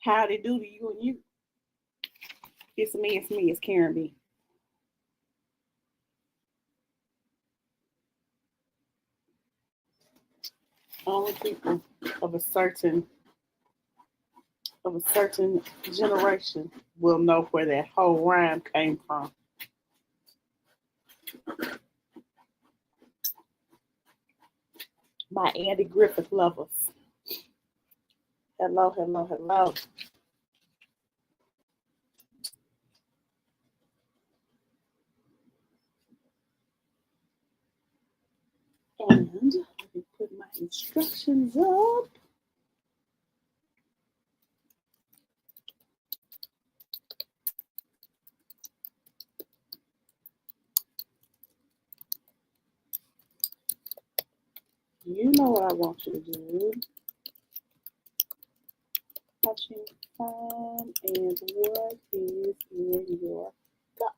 How they do to you and you. It's me, it's Karen B. Only people of a certain generation will know where that whole rhyme came from. My Andy Griffith lovers. Hello, hello, hello. And let me put my instructions up. You know what I want you to do. Touching fun and what is in your gut.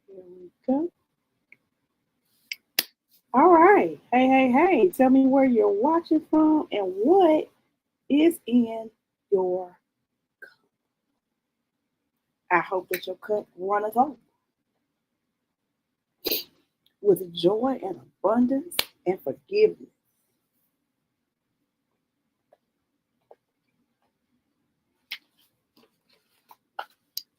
Here we go. All right. Hey, hey, hey. Tell me where you're watching from and what is in your cup. I hope that your cup runneth over with joy and abundance and forgiveness.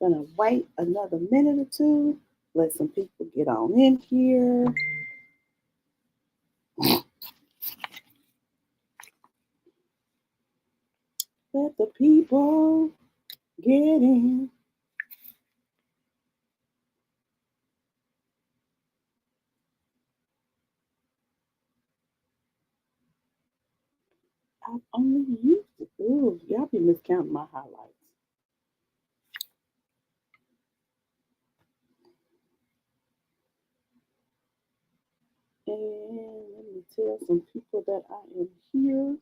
Gonna wait another minute or two. Let some people get on in here. Let the people get in. I've only used it. Ooh, y'all be miscounting my highlights. And let me tell some people that I am here.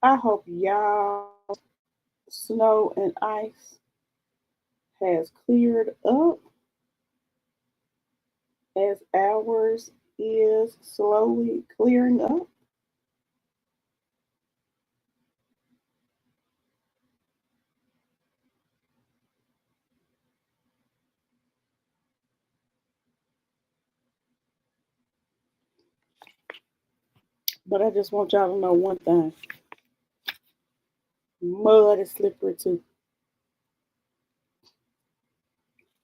I hope y'all snow and ice has cleared up as ours is slowly clearing up. But I just want y'all to know one thing. Mud is slippery too.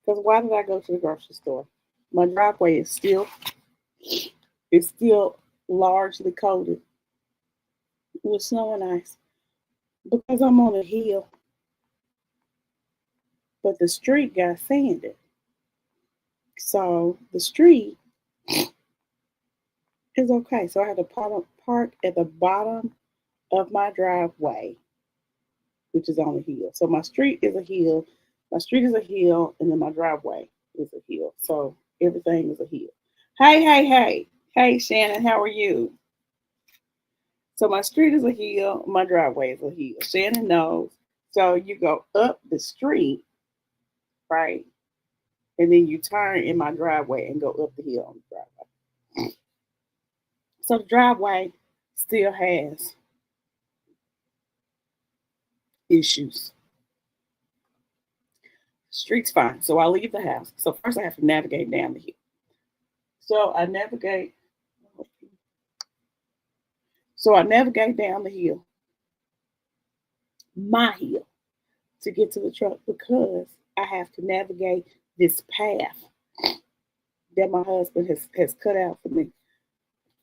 Because why did I go to the grocery store? My driveway is still largely coated with snow and ice. Because I'm on a hill, but the street got sanded. So the street is okay. So I had to park at the bottom of my driveway, which is on a hill. So my street is a hill. My street is a hill, and then my driveway is a hill. So everything is a hill. Hey, hey, hey. Hey, Shannon, how are you? So my street is a hill. My driveway is a hill. Shannon knows. So you go up the street, right? And then you turn in my driveway and go up the hill on the driveway. So the driveway still has issues. Street's fine. So I leave the house. So first I have to navigate down the hill. So I navigate. So I navigate down the hill, my hill, to get to the truck because I have to navigate this path that my husband has cut out for me.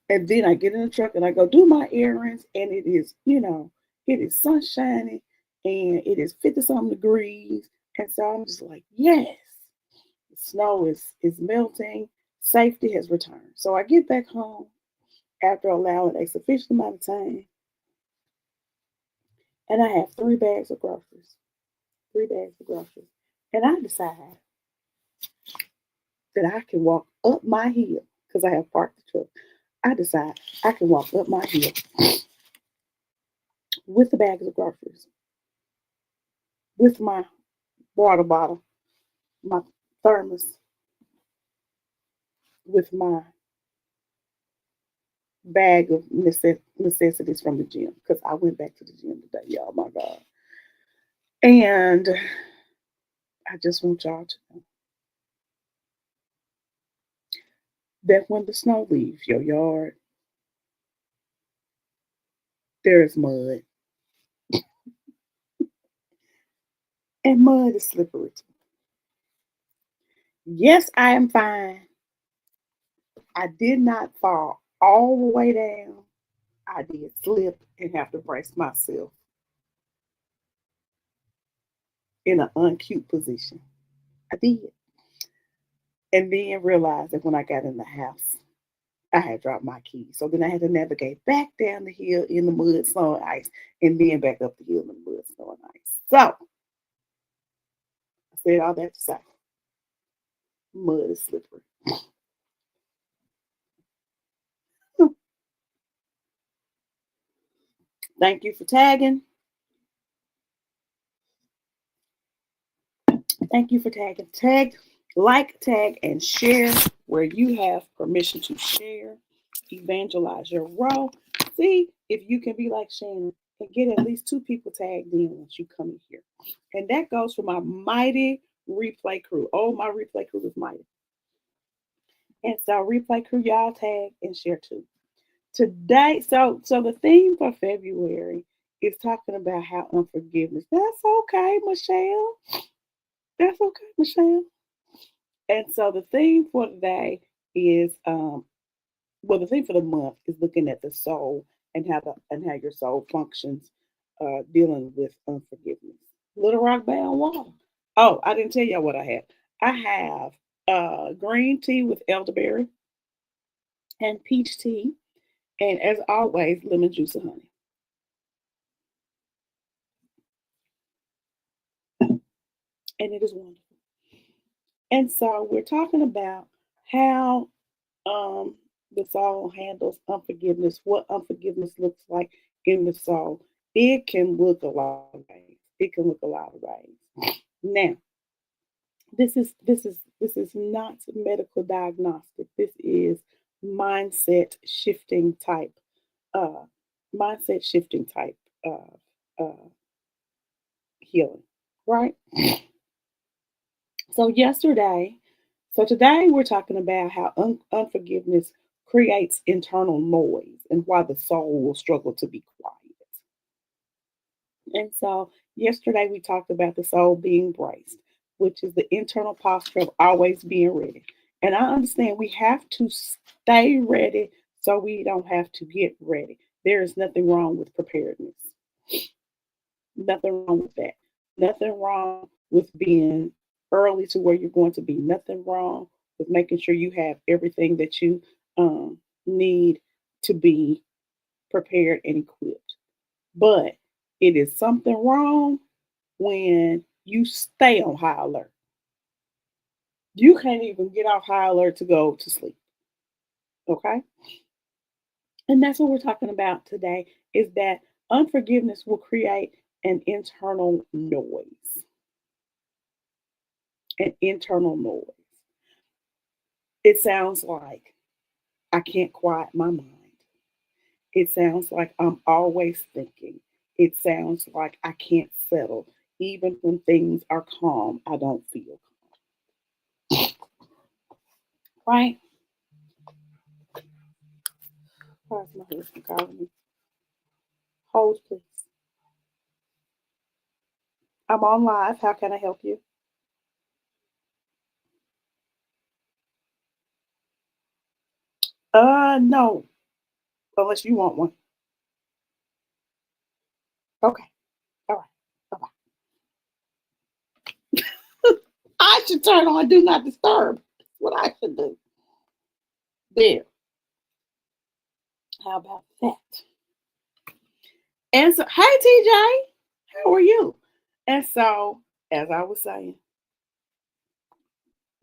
And then I get in the truck and I go do my errands, and it is, it is sunshiny and it is 50 something degrees. And so I'm just like, yes, the snow is melting. Safety has returned. So I get back home after allowing a sufficient amount of time, and I have 3 bags of groceries. 3 bags of groceries. And I decide that I can walk up my hill because I have parked the truck. I decide I can walk up my hill with the bags of groceries, with my water bottle, my thermos, with my bag of necessities from the gym because I went back to the gym today, y'all. My God. And I just want y'all to know that when the snow leaves your yard, there is mud. And mud is slippery too. Yes, I am fine. I did not fall all the way down. I did slip and have to brace myself in an uncute position. I did. And then realized that when I got in the house, I had dropped my keys. So then I had to navigate back down the hill in the mud, snow, and ice, and then back up the hill in the mud, snow, and ice. So I said all that to say mud is slippery. Thank you for tagging. Thank you for tagging. Tag, like, tag, and share where you have permission to share. Evangelize your role. See if you can be like Shannon and get at least 2 people tagged in once you come in here. And that goes for my mighty replay crew. Oh, my replay crew is mighty. And so replay crew, y'all tag and share too. Today, so the theme for February is talking about how unforgiveness. That's okay, Michelle. That's okay, Michelle. And so the theme for today is the theme for the month is looking at the soul and how your soul functions dealing with unforgiveness. Little Rock Bound Water. Oh, I didn't tell y'all what I have. I have green tea with elderberry and peach tea, and as always, lemon juice and honey. And it is wonderful. And so we're talking about how um, the soul handles unforgiveness, what unforgiveness looks like in the soul. It can look a lot of ways. It can look a lot of ways. Now, this is not medical diagnostic. This is mindset shifting type, uh, mindset shifting type uh, healing, right? So today we're talking about how unforgiveness creates internal noise and why the soul will struggle to be quiet. And so yesterday we talked about the soul being braced, which is the internal posture of always being ready. And I understand we have to stay ready so we don't have to get ready. There is nothing wrong with preparedness. Nothing wrong with that. Nothing wrong with being early to where you're going to be. Nothing wrong with making sure you have everything that you need to be prepared and equipped. But it is something wrong when you stay on high alert. You can't even get off high alert to go to sleep. Okay? And that's what we're talking about today is that unforgiveness will create an internal noise. An internal noise. It sounds like I can't quiet my mind. It sounds like I'm always thinking. It sounds like I can't settle. Even when things are calm, I don't feel calm. Right? Why is my husband calling me? Hold, please. I'm on live. How can I help you? No, unless you want one. Okay. All right. Bye-bye. I should turn on do not disturb. That's what I should do. There. How about that? And so, hey TJ, how are you? And so, as I was saying,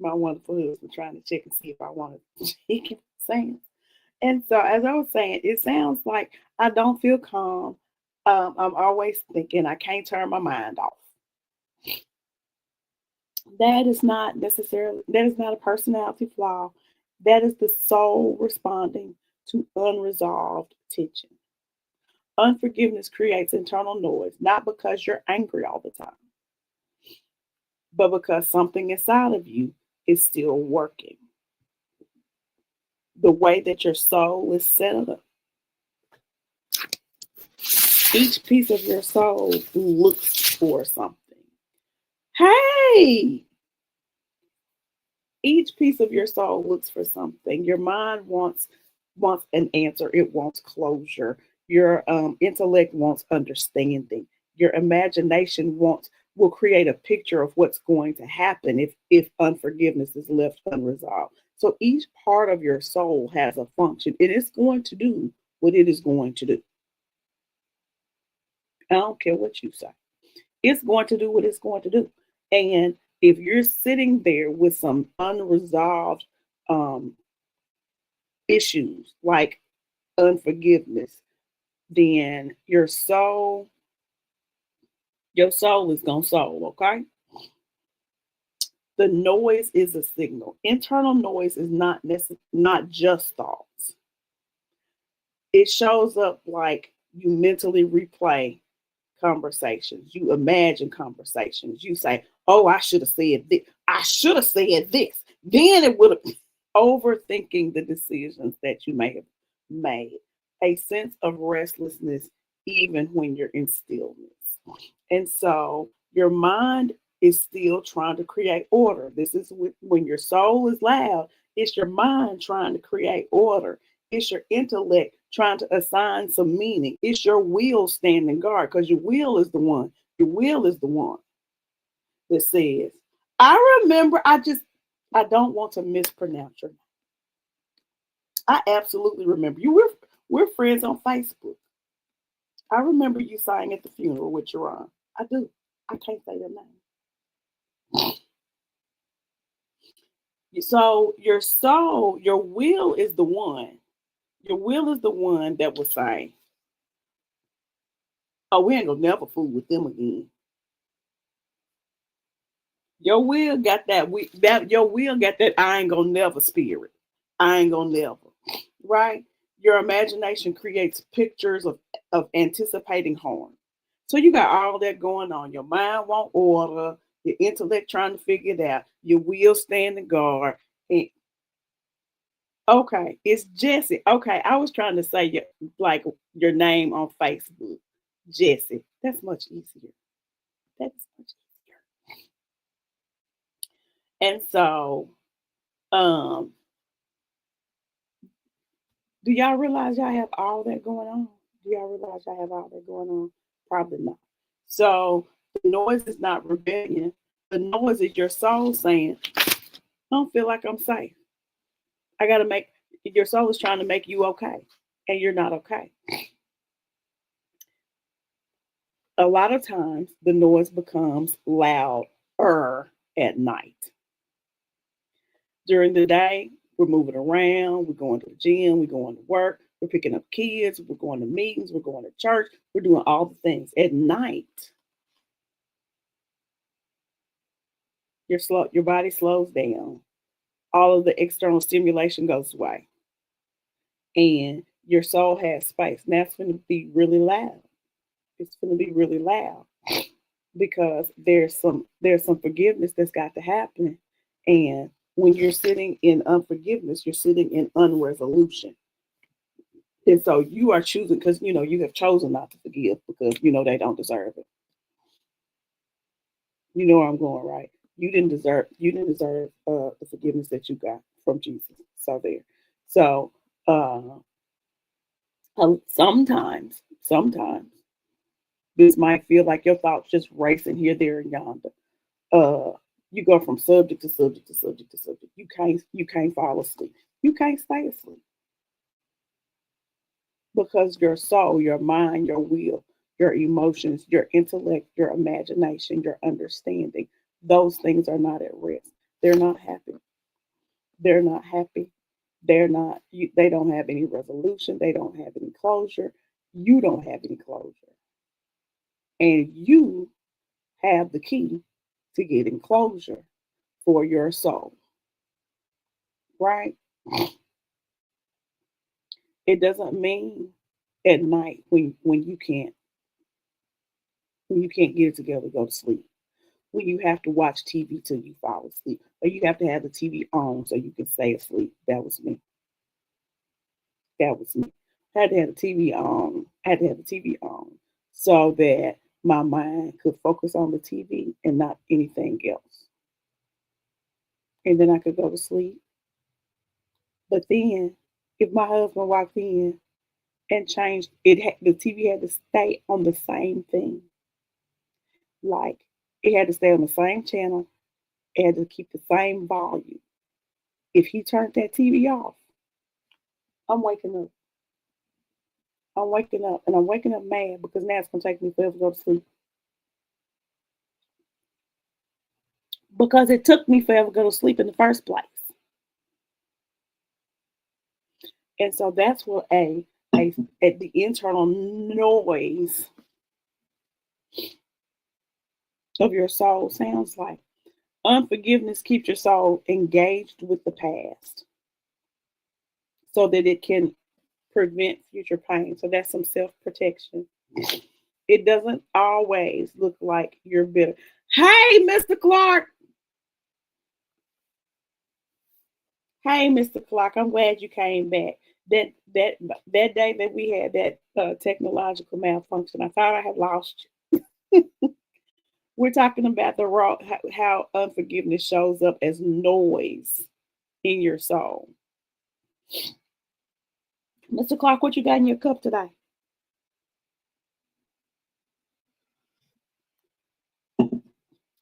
my wonderful husband trying to check and see if I wanted to keep saying. And so, as I was saying, it sounds like I don't feel calm. I'm always thinking I can't turn my mind off. That is not necessarily, that is not a personality flaw. That is the soul responding to unresolved tension. Unforgiveness creates internal noise, not because you're angry all the time, but because something inside of you is still working. The way that your soul is set up, each piece of your soul looks for something. Hey, each piece of your soul looks for something. Your mind wants an answer. It wants closure. Your intellect wants understanding. Your imagination wants will create a picture of what's going to happen if unforgiveness is left unresolved. So each part of your soul has a function. It is going to do what it is going to do. I don't care what you say. It's going to do what it's going to do. And if you're sitting there with some unresolved um, issues like unforgiveness, then your soul is gonna soul, okay? The noise is a signal. Internal noise is not just thoughts. It shows up like you mentally replay conversations. You imagine conversations. You say, "Oh, I should have said this. I should have said this. Then it would have." Overthinking the decisions that you may have made. A sense of restlessness, even when you're in stillness. And so your mind is still trying to create order. This is when your soul is loud, it's your mind trying to create order. It's your intellect trying to assign some meaning. It's your will standing guard because your will is the one that says, I remember, I don't want to mispronounce your name. I absolutely remember you. We're friends on Facebook. I remember you sang at the funeral with Jerron. I do. I can't say your name. So your soul, your will is the one. Your will is the one that will say, "Oh, we ain't gonna never fool with them again." Your will got that. Your will got that. I ain't gonna never spirit. I ain't gonna never. Right? Your imagination creates pictures of anticipating harm. So you got all that going on. Your mind want order. Your intellect trying to figure it out. Your will standing guard. And okay, it's Jesse. Okay, I was trying to say like your name on Facebook, Jesse. That's much easier. That's much easier. And so, um, do y'all realize y'all have all that going on? Do y'all realize y'all have all that going on? Probably not. So the noise is not rebellion. The noise is your soul saying, "I don't feel like I'm safe. I got to make." Your soul is trying to make you okay, and you're not okay. A lot of times, the noise becomes louder at night. During the day, we're moving around, we're going to the gym, we're going to work, we're picking up kids, we're going to meetings, we're going to church, we're doing all the things. At night, your body slows down. All of the external stimulation goes away. And your soul has space. Now it's gonna be really loud. It's gonna be really loud because there's some forgiveness that's got to happen. And when you're sitting in unforgiveness, you're sitting in unresolution. And so you are choosing because you have chosen not to forgive because they don't deserve it. You know where I'm going, right? You didn't deserve the forgiveness that you got from Jesus. So there. So uh, sometimes this might feel like your thoughts just racing here, there, and yonder. Uh, you go from subject to subject to subject to subject. You can't fall asleep. You can't stay asleep because your soul, your mind, your will, your emotions, your intellect, your imagination, your understanding, those things are not at rest. They're not happy. They're not happy. They don't have any resolution. They don't have any closure. You don't have any closure. And you have the key to getting closure for your soul, right? It doesn't mean at night when you can't get it together, go to sleep. When you have to watch TV till you fall asleep, or you have to have the TV on so you can stay asleep. That was me. That was me. I had to have the TV on. I had to have the TV on so that my mind could focus on the TV and not anything else. And then I could go to sleep. But then, if my husband walked in and changed it, the TV had to stay on the same thing. Like it had to stay on the same channel. It had to keep the same volume. If he turned that TV off, I'm waking up. I'm waking up, and I'm waking up mad because now it's gonna take me forever to go to sleep. Because it took me forever to go to sleep in the first place. And so that's what at the internal noise of your soul sounds like. Unforgiveness keeps your soul engaged with the past so that it can prevent future pain. So that's some self protection. It doesn't always look like you're bitter. Hey, Mr. Clark. Hey, Mr. Clark. I'm glad you came back. That that that day that we had that technological malfunction, I thought I had lost you. We're talking about the raw how unforgiveness shows up as noise in your soul. Mr. Clark, what you got in your cup today?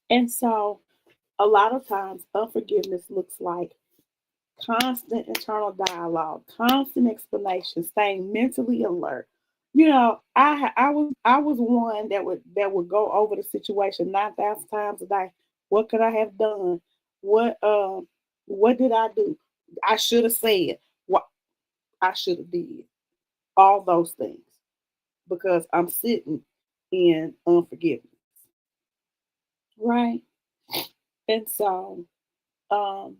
And so a lot of times unforgiveness looks like constant internal dialogue, constant explanation, staying mentally alert. You know, I was one that would go over the situation 9,000 times a day. What could I have done? What what did I do? I should have said what I should have did. All those things because I'm sitting in unforgiveness, right? And so um,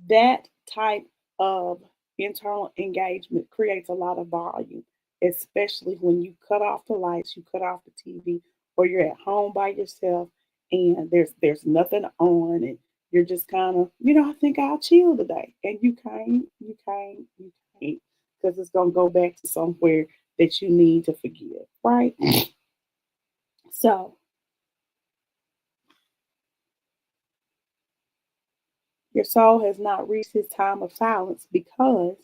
that type of internal engagement creates a lot of volume, especially when you cut off the lights, you cut off the TV, or you're at home by yourself and there's nothing on and you're just kind of, I think I'll chill today. And you can't, because it's gonna go back to somewhere that you need to forgive, right? So your soul has not reached its time of silence because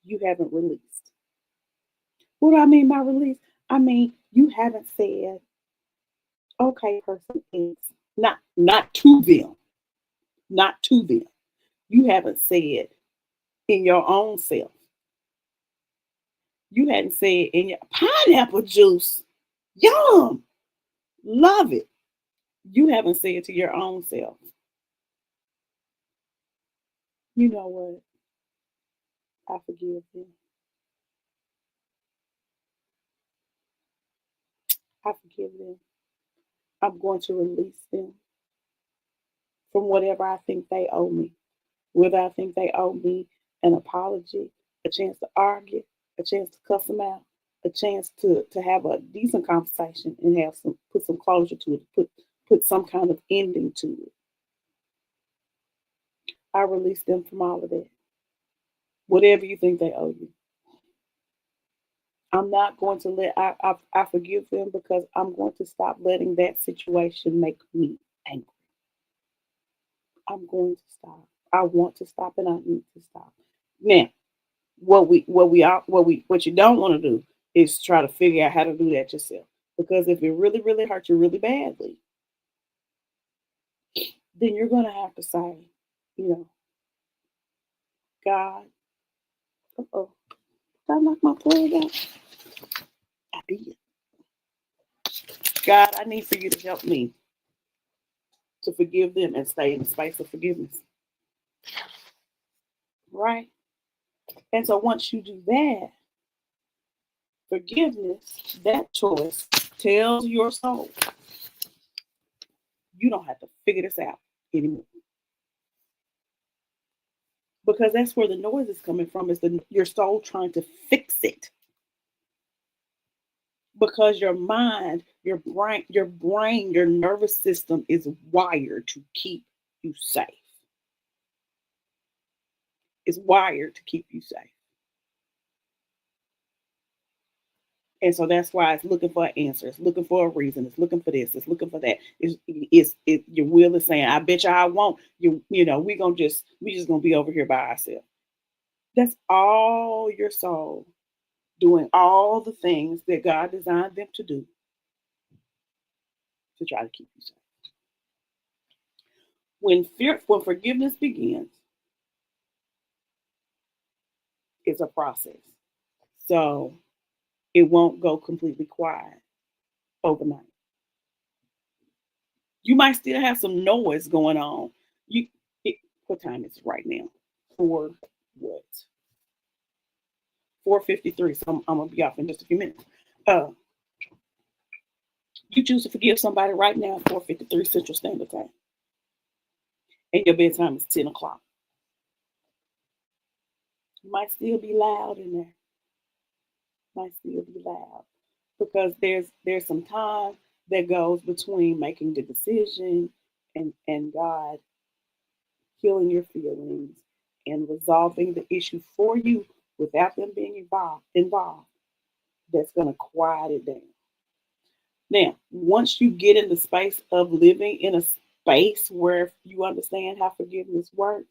you haven't released. What do I mean by release? I mean you haven't said, okay, person X, not to them, not to them. You haven't said in your own self. You hadn't said in your pineapple juice, yum, love it. You haven't said to your own self, you know what? I forgive them. I forgive them. I'm going to release them from whatever I think they owe me. Whether I think they owe me an apology, a chance to argue, a chance to cuss them out, a chance to have a decent conversation and have some put some closure to it, put some kind of ending to it. I release them from all of that. Whatever you think they owe you. I'm not going to I forgive them because I'm going to stop letting that situation make me angry. I'm going to stop. I want to stop and I need to stop. Now, what you don't want to do is try to figure out how to do that yourself. Because if it really, really hurts you really badly, then you're gonna have to say, you know, God, oh, did I knock my plug out? I did. God, I need for you to help me to forgive them and stay in the space of forgiveness. Right? And so once you do that, Forgiveness, that choice, tells your soul you don't have to figure this out anymore. Because that's where the noise is coming from, is your soul trying to fix it. Because your mind, your nervous system is wired to keep you safe. It's wired to keep you safe. And so that's why it's looking for answers, looking for a reason. It's looking for this. It's looking for that. Your will is saying, "I bet you I won't." We just gonna be over here by ourselves. That's all your soul doing all the things that God designed them to do to try to keep you safe. When forgiveness begins, it's a process. So it won't go completely quiet overnight. You might still have some noise going on. You it, what time is it right now? For what? 4:53. So I'm gonna be off in just a few minutes. Uh, you choose to forgive somebody right now at 4:53 Central Standard Time, and your bedtime is 10 o'clock. You might still be loud in there. Might still be loud because there's some time that goes between making the decision and God healing your feelings and resolving the issue for you without them being involved. That's going to quiet it down. Now, once you get in the space of living in a space where you understand how forgiveness works,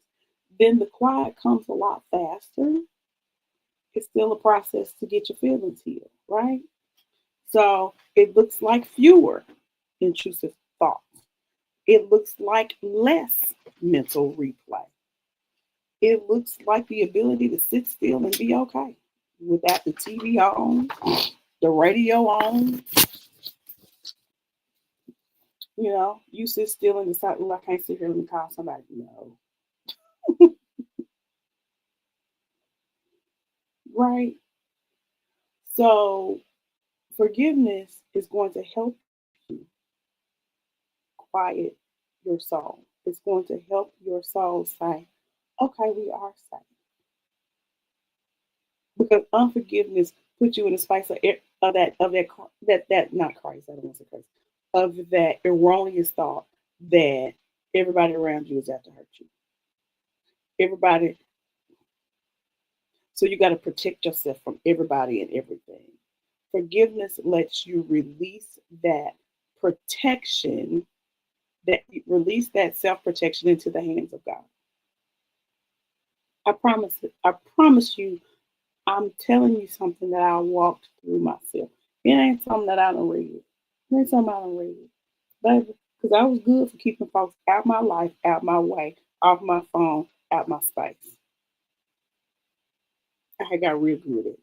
then the quiet comes a lot faster. It's still a process to get your feelings healed, right? So it looks like fewer intrusive thoughts. It looks like less mental replay. It looks like the ability to sit still and be okay without the TV on, the radio on. You sit still and decide, "Oh, I can't sit here and call somebody." No. Right? So forgiveness is going to help you quiet your soul. It's going to help your soul say, "Okay, we are safe." Because unforgiveness puts you in a space of that not Christ, I don't want to say Christ, of that erroneous thought that everybody around you is out to hurt you. Everybody, so you got to protect yourself from everybody and everything. Forgiveness lets you release that protection, release that self-protection into the hands of God. I promise you, I'm telling you something that I walked through myself. It ain't something that I don't read. It ain't something I don't read. Baby, because I was good for keeping folks out my life, out my way, off my phone, out my space. I had got real good at it.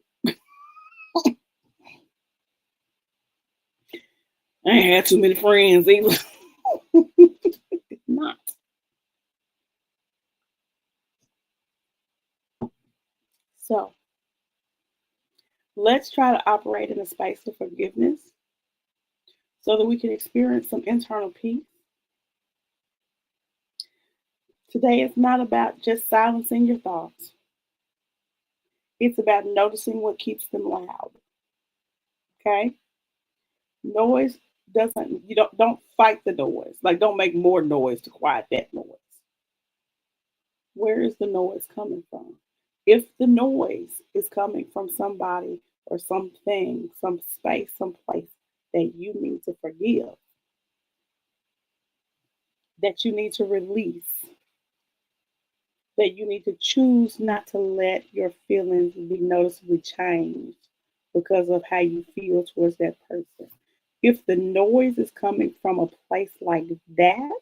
I ain't had too many friends either. Not. So let's try to operate in a space of forgiveness so that we can experience some internal peace. Today is not about just silencing your thoughts. It's about noticing what keeps them loud. Okay? Noise doesn't you don't fight the noise. Like, don't make more noise to quiet that noise. Where is the noise coming from? If the noise is coming from somebody or something, some space, some place that you need to forgive, that you need to release, that you need to choose not to let your feelings be noticeably changed because of how you feel towards that person. If the noise is coming from a place like that,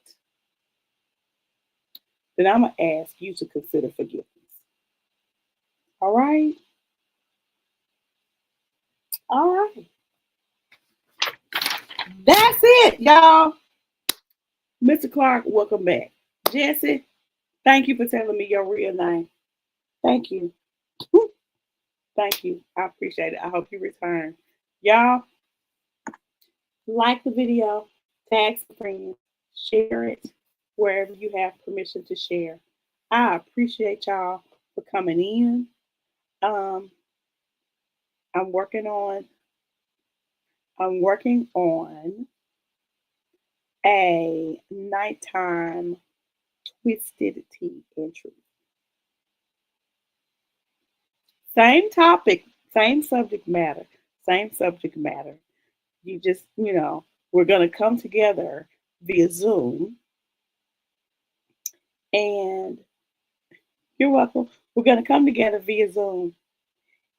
then I'm going to ask you to consider forgiveness. All right? All right. That's it, y'all. Mr. Clark, welcome back. Jesse, thank you for telling me your real name. Thank you. Thank you. I appreciate it. I hope you return. Y'all, like the video, tag some friends, share it wherever you have permission to share. I appreciate y'all for coming in. Um, I'm working on I'm working on a nighttime twisted tea entry. Same topic, same subject matter, same subject matter. You just, we're going to come together via Zoom, and you're welcome. We're going to come together via Zoom.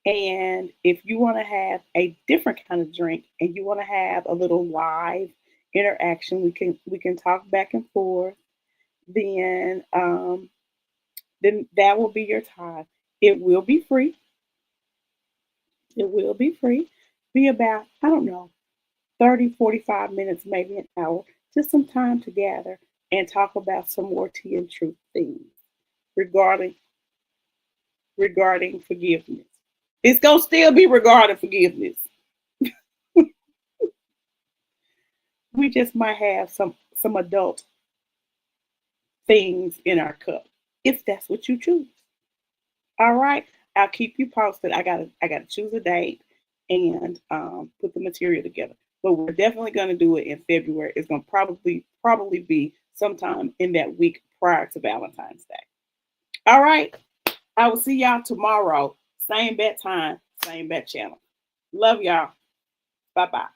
And if you want to have a different kind of drink and you want to have a little live interaction, we can talk back and forth. Then that will be your time. It will be free. It will be free. Be about, I don't know, 30, 45 minutes, maybe an hour, just some time to gather and talk about some more tea and truth things regarding regarding forgiveness. It's gonna still be regarding forgiveness. We just might have some adult things in our cup, if that's what you choose. All right. I'll keep you posted. I gotta choose a date and put the material together. But we're definitely gonna do it in February. It's gonna probably be sometime in that week prior to Valentine's Day. All right. I will see y'all tomorrow. Same bat time, same bat channel. Love y'all. Bye bye.